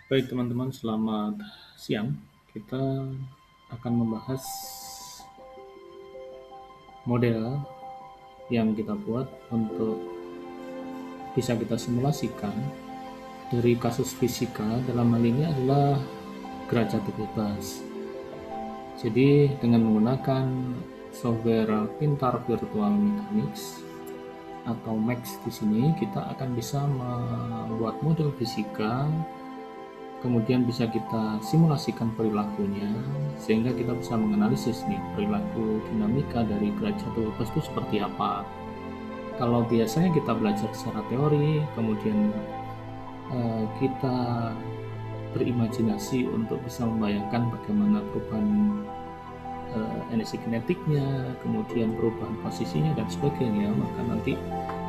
Baik teman-teman, selamat siang. Kita akan membahas model yang kita buat untuk bisa kita simulasikan dari kasus fisika. Dalam hal ini adalah gerak jatuh bebas. Jadi dengan menggunakan software pintar virtual mechanics atau Max di sini, kita akan bisa membuat model fisika, kemudian bisa kita simulasikan perilakunya sehingga kita bisa menganalisis nih perilaku dinamika dari gerak jatuh bebas itu seperti apa. Kalau biasanya kita belajar secara teori, kemudian kita berimajinasi untuk bisa membayangkan bagaimana perubahan energi kinetiknya, kemudian perubahan posisinya dan sebagainya, maka nanti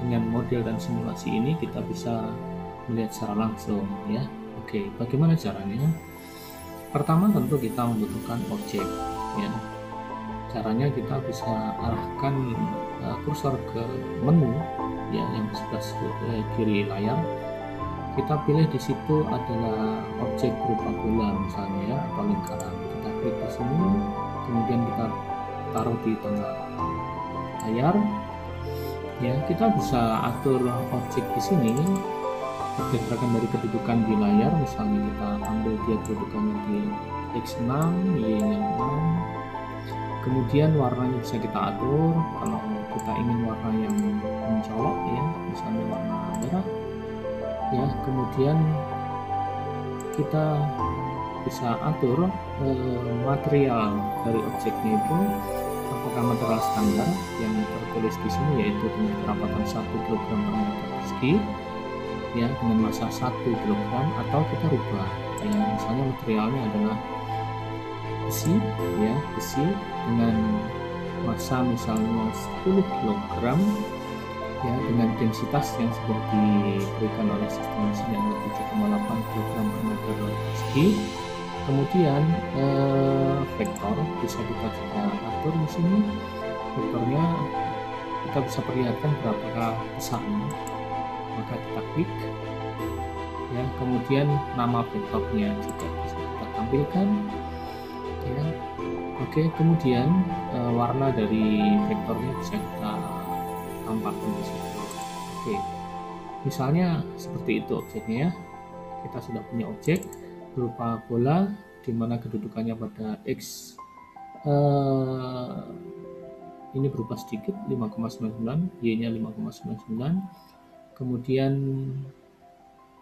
dengan model dan simulasi ini kita bisa melihat secara langsung ya. Oke, bagaimana caranya? Pertama tentu kita membutuhkan objek ya. Caranya kita bisa arahkan kursor ke menu ya yang di sebelah kiri layar. Kita pilih di situ adalah objek berupa bola misalnya ya, atau lingkaran. Kita klik di sini, kemudian kita taruh di tengah layar. Ya, kita bisa atur objek di sini berdasarkan dari kedudukan di layar. Misalnya kita ambil dia kedudukannya di X6, Y-nya 6. Kemudian warnanya bisa kita atur. Kalau kita ingin warna yang mencolok ya, misalnya warna merah. Ya, kemudian kita bisa atur material dari objeknya itu, apakah material standar yang tertulis di sini yaitu dengan kerapatan 1 kg per meter persegi ya, dengan massa 1 kg, atau kita rubah ya, misalnya materialnya adalah besi ya, besi dengan massa misalnya 10 kg ya, dengan densitas yang sudah diberikan oleh sistem mesin yang 7,8 kg per meter persegi. Kemudian vektor bisa kita juga atur di sini. Vektornya kita bisa perlihatkan berapakah besarnya. Maka kita klik ya, kemudian nama vektornya juga bisa kita tampilkan ya. Oke, kemudian warna dari vektornya bisa kita tampakkan di situ. Oke, misalnya seperti itu objeknya ya. Kita sudah punya objek berupa bola di mana kedudukannya pada X ini berubah sedikit 5,99, Y-nya 5,99. Kemudian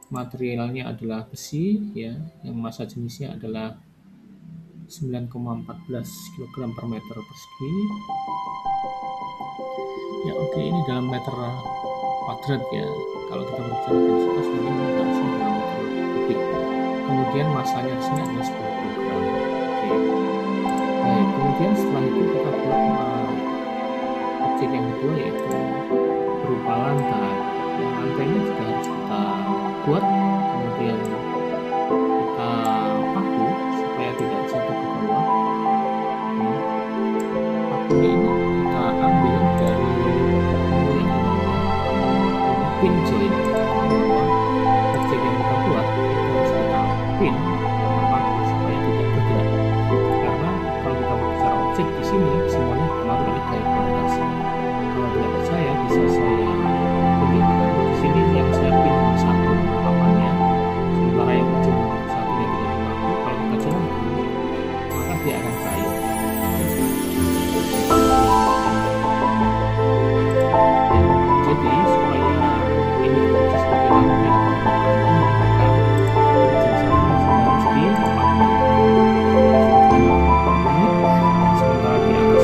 materialnya adalah besi ya, yang massa jenisnya adalah 9,14 kg per meter persegi. Ya oke, ini dalam meter kuadrat ya. Kalau kita berbicara densitas mungkin harusnya dalam meter kubik. Kemudian massanya di sini adalah 10 kg. Oke. Baik, kemudian setelah itu kita buat objek yang kedua yaitu berupa lantai. Lantainya juga harus kita buat, kemudian kita paku supaya tidak jatuh ke bawah. Pakunya ini kita ambil dari pin join bahwa objek yang kita buat itu harus kita pin paku supaya tidak bergerak. Karena kalau kita berbicara objek di sini semuanya pengaruh oleh gaya gravitasi. Kalau tidak percaya bisa saya tunjukkan di sini yang saya pin satu papannya, sementara yang ujung satunya tidak berlaku. Kalau kita jalan dulu, maka dia akan cair. Jadi supaya ini bekerja sebagai lantai atau papan, maka ujung satunya harus dipaku. Sementara di atas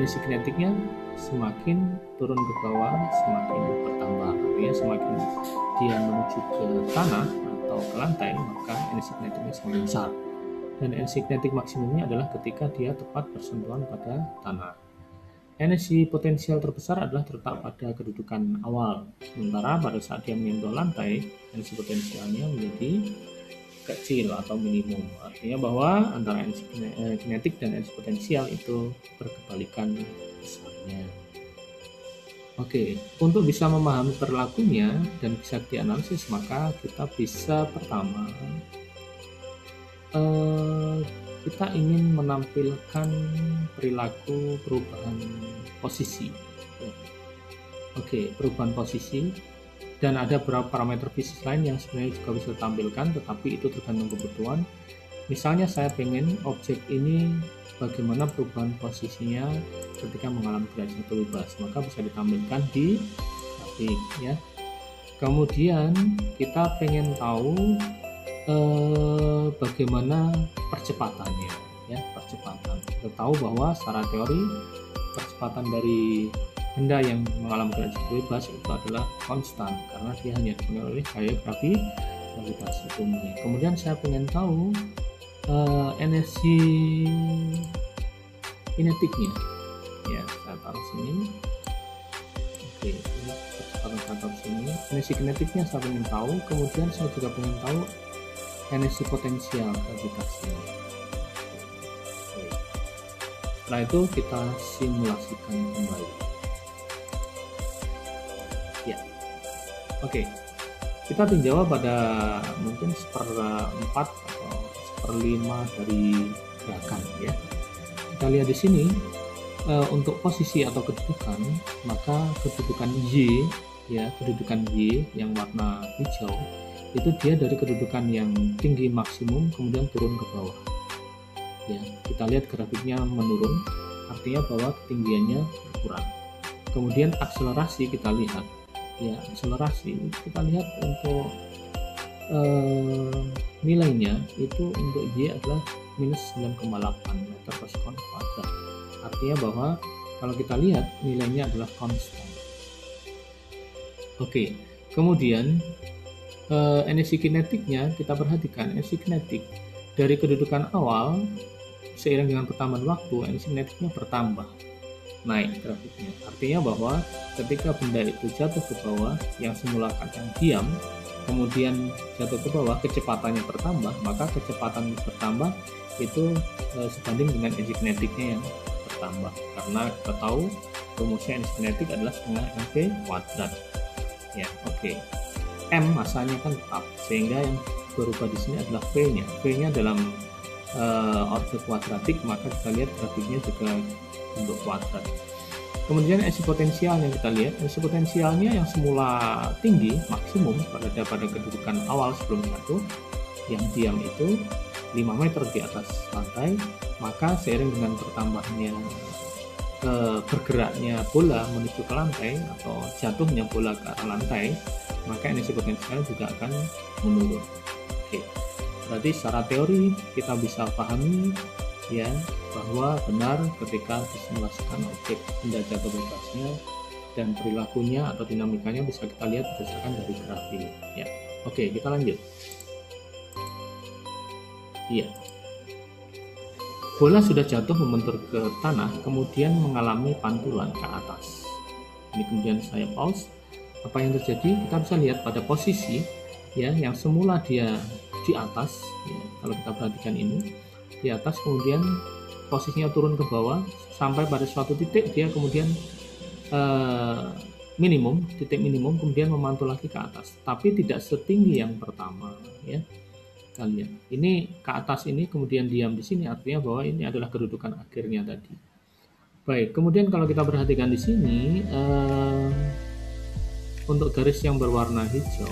energi kinetiknya semakin turun ke bawah semakin bertambah. Artinya semakin dia menuju ke tanah atau ke lantai, maka energi kinetiknya semakin besar. Dan energi kinetik maksimumnya adalah ketika dia tepat bersentuhan pada tanah. Energi potensial terbesar adalah terletak pada kedudukan awal. Sementara pada saat dia menyentuh lantai, energi potensialnya menjadi kecil atau minimum. Artinya bahwa antara energi kinetik dan energi potensial itu berkebalikan besarnya. Oke, untuk bisa memahami perilakunya dan bisa dianalisis, maka kita bisa pertama kita ingin menampilkan perilaku perubahan posisi. Oke, perubahan posisi, dan ada beberapa parameter fisik lain yang sebenarnya juga bisa ditampilkan, tetapi itu tergantung kebutuhan. Misalnya saya pengen objek ini bagaimana perubahan posisinya ketika mengalami gerak jatuh bebas, maka bisa ditampilkan di grafik ya. Kemudian kita pengen tahu bagaimana percepatannya ya, percepatan. Kita tahu bahwa secara teori percepatan dari benda yang mengalami gerak jatuh bebas itu adalah konstan karena dia hanya dipengaruhi oleh gaya gravitasi bumi. Kemudian saya ingin tahu energi kinetiknya ya, saya taruh sini. Oke, ini percepatan saya taruh sini. Energi kinetiknya saya ingin tahu. Kemudian saya juga ingin tahu energi potensial gravitasi. Setelah itu kita simulasikan kembali. Ya, oke. Kita tinjau pada mungkin 1/4 atau 1/5 dari gerakan ya. Kita lihat di sini untuk posisi atau kedudukan, maka kedudukan Y ya, kedudukan Y yang warna hijau itu dia dari kedudukan yang tinggi maksimum kemudian turun ke bawah ya. Kita lihat grafiknya menurun, artinya bahwa ketinggiannya berkurang. Kemudian akselerasi kita lihat ya, akselerasi kita lihat untuk nilainya itu untuk Y adalah minus 9,8 meter per sekon kuadrat. Artinya bahwa kalau kita lihat nilainya adalah konstan. Oke, kemudian energi kinetiknya kita perhatikan. Energi kinetik dari kedudukan awal seiring dengan pertambahan waktu, energi kinetiknya bertambah, naik grafiknya. Artinya bahwa ketika benda itu jatuh ke bawah yang semula kadang diam, kemudian jatuh ke bawah, kecepatannya bertambah, maka kecepatan bertambah itu sebanding dengan energi kinetiknya yang bertambah. Karena kita tahu rumusnya energi kinetik adalah setengah mv kuadrat. Ya, oke. M masanya kan tetap, sehingga yang berubah di sini adalah V-nya. V-nya dalam orde kuadratik, maka kita lihat grafiknya juga bentuk kuadrat. Kemudian energi potensial yang kita lihat, energi potensialnya yang semula tinggi maksimum pada kedudukan awal sebelum jatuh, yang diam itu 5 meter di atas lantai, maka seiring dengan bertambahnya bergeraknya bola menuju ke lantai atau jatuhnya bola ke arah lantai, maka energi potensial juga akan menurun. Oke, berarti secara teori kita bisa pahami ya bahwa benar ketika disimulasikan objek benda jatuh bebasnya dan perilakunya atau dinamikanya bisa kita lihat berdasarkan dari grafik ya. Oke, kita lanjut. Iya. Bola sudah jatuh membentur ke tanah, kemudian mengalami pantulan ke atas. Ini kemudian saya pause. Apa yang terjadi? Kita bisa lihat pada posisi ya, yang semula dia di atas. Ya, kalau kita perhatikan ini di atas, kemudian posisinya turun ke bawah sampai pada suatu titik dia kemudian titik minimum, kemudian memantul lagi ke atas, tapi tidak setinggi yang pertama ya. Kalian ini ke atas ini kemudian diam di sini, artinya bahwa ini adalah kedudukan akhirnya tadi. Baik, kemudian kalau kita perhatikan di sini untuk garis yang berwarna hijau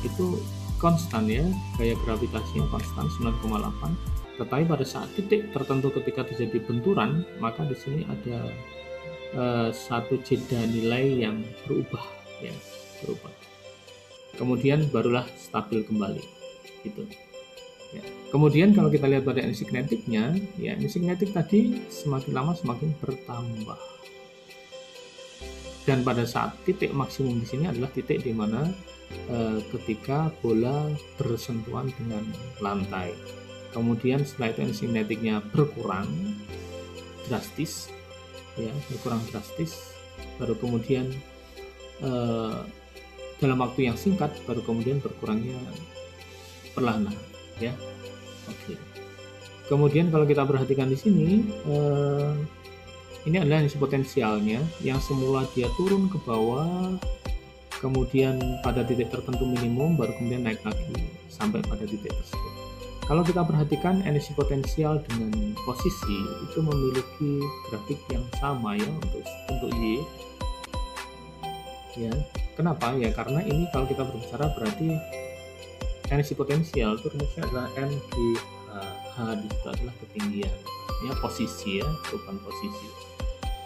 itu konstan ya, gaya gravitasinya konstan 9,8. Tetapi pada saat titik tertentu ketika terjadi benturan, maka di sini ada satu jeda nilai yang berubah ya, berubah. Kemudian barulah stabil kembali gitu. Ya. Kemudian kalau kita lihat pada energi kinetiknya, ya energi kinetik tadi semakin lama semakin bertambah. Dan pada saat titik maksimum di sini adalah titik di mana ketika bola bersentuhan dengan lantai. Kemudian setelah itu energi kinetiknya berkurang drastis, ya berkurang drastis. Baru kemudian dalam waktu yang singkat, baru kemudian berkurangnya perlahan, ya. Oke. Kemudian kalau kita perhatikan di sini, ini adalah energi potensialnya yang semula dia turun ke bawah, kemudian pada titik tertentu minimum, baru kemudian naik lagi sampai pada titik tersebut. Kalau kita perhatikan energi potensial dengan posisi itu memiliki grafik yang sama ya untuk Y. Ya, kenapa? Ya karena ini kalau kita berbicara berarti energi potensial itu rumusnya adalah MGH. H di situ adalah ketinggian, ya posisi ya, perubahan posisi.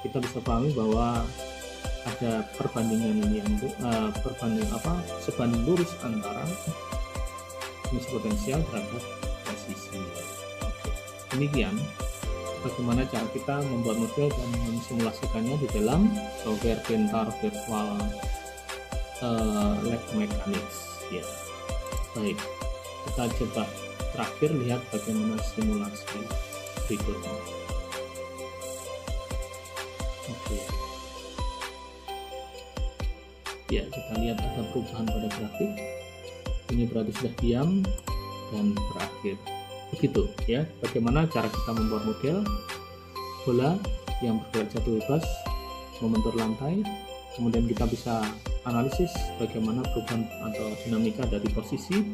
Kita bisa pahami bahwa ada perbandingan ini yang sebanding lurus antara energi potensial terhadap posisi. Oke. Demikian bagaimana cara kita membuat model dan mensimulasikannya di dalam software Pintar Virtual Lab Mechanics. Ya, baik. Kita coba terakhir lihat bagaimana simulasi berikutnya. Oke. Ya, kita lihat ada perubahan pada grafik. Ini berarti sudah diam dan berakhir. Begitu ya, bagaimana cara kita membuat model bola yang bergerak jatuh bebas membentur lantai. Kemudian kita bisa analisis bagaimana perubahan atau dinamika dari posisi,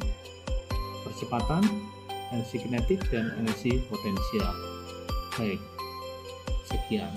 percepatan, energi kinetik, dan energi potensial. Baik, sekian.